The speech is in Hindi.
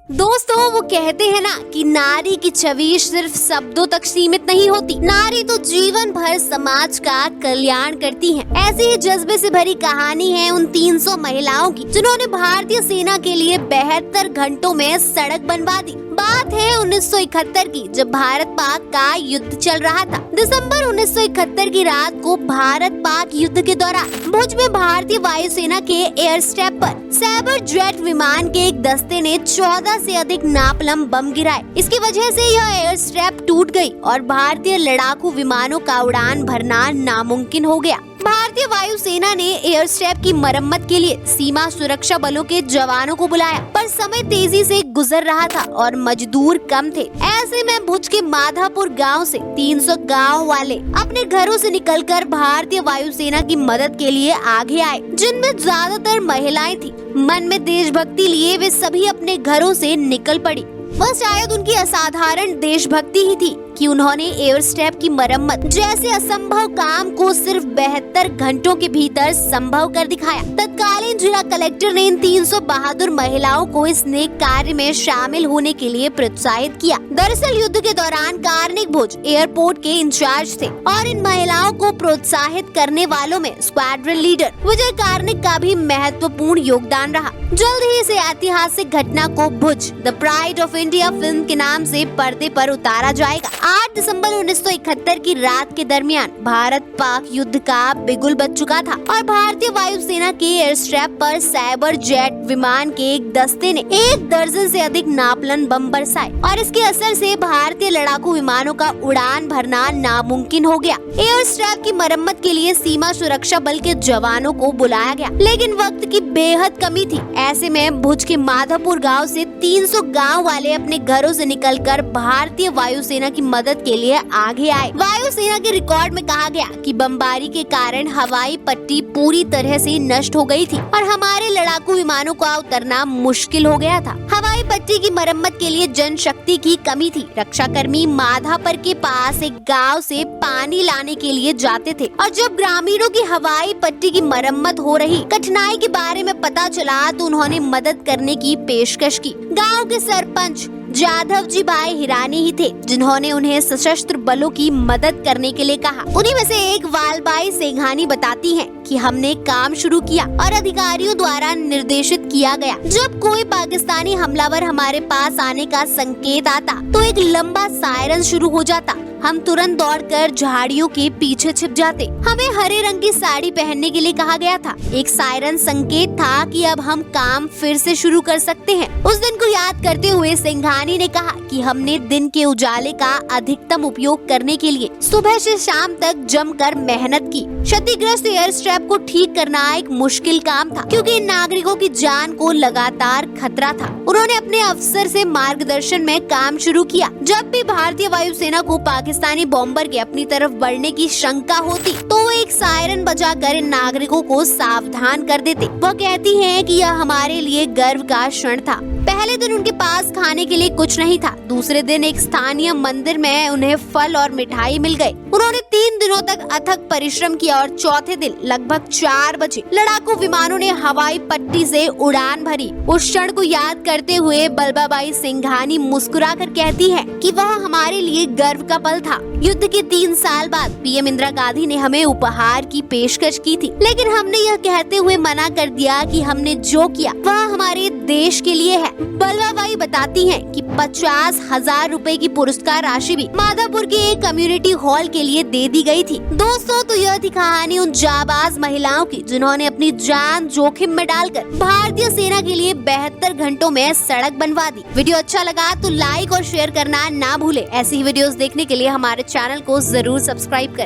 दोस्तों, वो कहते हैं ना कि नारी की छवि सिर्फ शब्दों तक सीमित नहीं होती। नारी तो जीवन भर समाज का कल्याण करती है। ऐसे ही जज्बे से भरी कहानी है उन 300 महिलाओं की जिन्होंने भारतीय सेना के लिए 72 घंटों में सड़क बनवा दी। बात है 1971 की, जब भारत पाक का युद्ध चल रहा था। दिसंबर 1971 की रात को भारत पाक युद्ध के दौरान भुज में भारतीय वायुसेना के एयर स्ट्रिप पर साइबर जेट विमान के एक दस्ते ने 14 से अधिक नापलम बम गिराए। इसकी वजह से यह एयर स्ट्रिप टूट गई और भारतीय लड़ाकू विमानों का उड़ान भरना नामुमकिन हो गया। भारतीय वायुसेना ने एयर स्ट्रिप की मरम्मत के लिए सीमा सुरक्षा बलों के जवानों को बुलाया, पर समय तेजी से गुजर रहा था और मजदूर कम थे। ऐसे में भुज के माधापुर गांव से 300 गांव वाले अपने घरों से निकलकर भारतीय वायुसेना की मदद के लिए आगे आए, जिनमें ज्यादातर महिलाएं थी। मन में देशभक्ति लिए वे सभी अपने घरों से निकल पड़ी। वह शायद उनकी असाधारण देशभक्ति ही थी कि उन्होंने एयर स्ट्रिप की मरम्मत जैसे असंभव काम को सिर्फ 72 घंटों के भीतर संभव कर दिखाया। तत्कालीन जिला कलेक्टर ने इन 300 बहादुर महिलाओं को इस नेक कार्य में शामिल होने के लिए प्रोत्साहित किया। दरअसल युद्ध के दौरान कार्निक भुज एयरपोर्ट के इंचार्ज थे और इन महिलाओं को प्रोत्साहित करने वालों में स्क्वाड्रन लीडर विजय कार्निक का भी महत्वपूर्ण योगदान रहा। जल्द ही इस ऐतिहासिक घटना को Bhuj the pride of India film के नाम से पर्दे पर उतारा जाएगा। 8 दिसंबर 1971 की रात के दरमियान भारत पाक युद्ध का बिगुल बज चुका था और भारतीय वायुसेना के एयर स्ट्रिप पर साइबर जेट विमान के एक दस्ते ने 1 दर्जन से अधिक नापलन बम बरसाए और इसके असर से भारतीय लड़ाकू विमानों का उड़ान भरना नामुमकिन हो गया। एयर स्ट्रिप की मरम्मत के लिए सीमा सुरक्षा बल के जवानों को बुलाया गया, लेकिन वक्त की बेहद कमी थी। ऐसे में भुज के माधापुर गाँव से 300 गाँव वाले अपने घरों से निकलकर भारतीय वायुसेना की मदद के लिए आगे आए। वायुसेना के रिकॉर्ड में कहा गया कि बमबारी के कारण हवाई पट्टी पूरी तरह से नष्ट हो गई थी और हमारे लड़ाकू विमानों का उतरना मुश्किल हो गया था। हवाई पट्टी की मरम्मत के लिए जनशक्ति की कमी थी। रक्षाकर्मी माधापर के पास एक गांव से पानी लाने के लिए जाते थे और जब ग्रामीणों की हवाई पट्टी की मरम्मत हो रही कठिनाई के बारे में पता चला तो उन्होंने मदद करने की पेशकश की। गाँव के सरपंच जाधव जी भाई हिरानी ही थे जिन्होंने उन्हें सशस्त्र बलों की मदद करने के लिए कहा। उन्हीं में से एक वालबाई सेघानी बताती हैं कि हमने काम शुरू किया और अधिकारियों द्वारा निर्देशित किया गया। जब कोई पाकिस्तानी हमलावर हमारे पास आने का संकेत आता तो एक लंबा सायरन शुरू हो जाता। हम तुरंत दौड़कर झाड़ियों के पीछे छिप जाते। हमें हरे रंग की साड़ी पहनने के लिए कहा गया था। एक सायरन संकेत था कि अब हम काम फिर से शुरू कर सकते हैं। उस दिन को याद करते हुए सिंघानी ने कहा कि हमने दिन के उजाले का अधिकतम उपयोग करने के लिए सुबह से शाम तक जमकर मेहनत की। क्षतिग्रस्त एयर स्ट्रिप को ठीक करना एक मुश्किल काम था क्योंकि इन नागरिकों की जान को लगातार खतरा था। उन्होंने अपने अफसर से मार्गदर्शन में काम शुरू किया। जब भी भारतीय वायुसेना को पाकिस्तानी बॉम्बर के अपनी तरफ बढ़ने की शंका होती तो वो एक सायरन बजाकर इन नागरिकों को सावधान कर देते। वह कहती हैं कि यह हमारे लिए गर्व का क्षण था। पहले दिन उनके पास खाने के लिए कुछ नहीं था। दूसरे दिन एक स्थानीय मंदिर में उन्हें फल और मिठाई मिल गए। उन्होंने 3 दिनों तक अथक परिश्रम किया और चौथे दिन लगभग 4 बजे लड़ाकू विमानों ने हवाई पट्टी से उड़ान भरी। उस क्षण को याद करते हुए बलबाबाई सिंघानी मुस्कुराकर कहती है कि वह हमारे लिए गर्व का पल था। युद्ध के 3 साल बाद पीएम इंदिरा गांधी ने हमें उपहार की पेशकश की थी, लेकिन हमने यह कहते हुए मना कर दिया कि हमने जो किया वह हमारे देश के लिए है। बलवाबाई बताती हैं कि 50,000 रुपए की पुरस्कार राशि भी माधापुर के एक कम्युनिटी हॉल के लिए दे दी गई थी। दोस्तों, तो यह थी कहानी उन जाबाज महिलाओं की जिन्होंने अपनी जान जोखिम में डालकर भारतीय सेना के लिए 72 घंटों में सड़क बनवा दी। वीडियो अच्छा लगा तो लाइक और शेयर करना ना भूले। ऐसी ही वीडियोस देखने के लिए हमारे चैनल को जरूर सब्सक्राइब करें।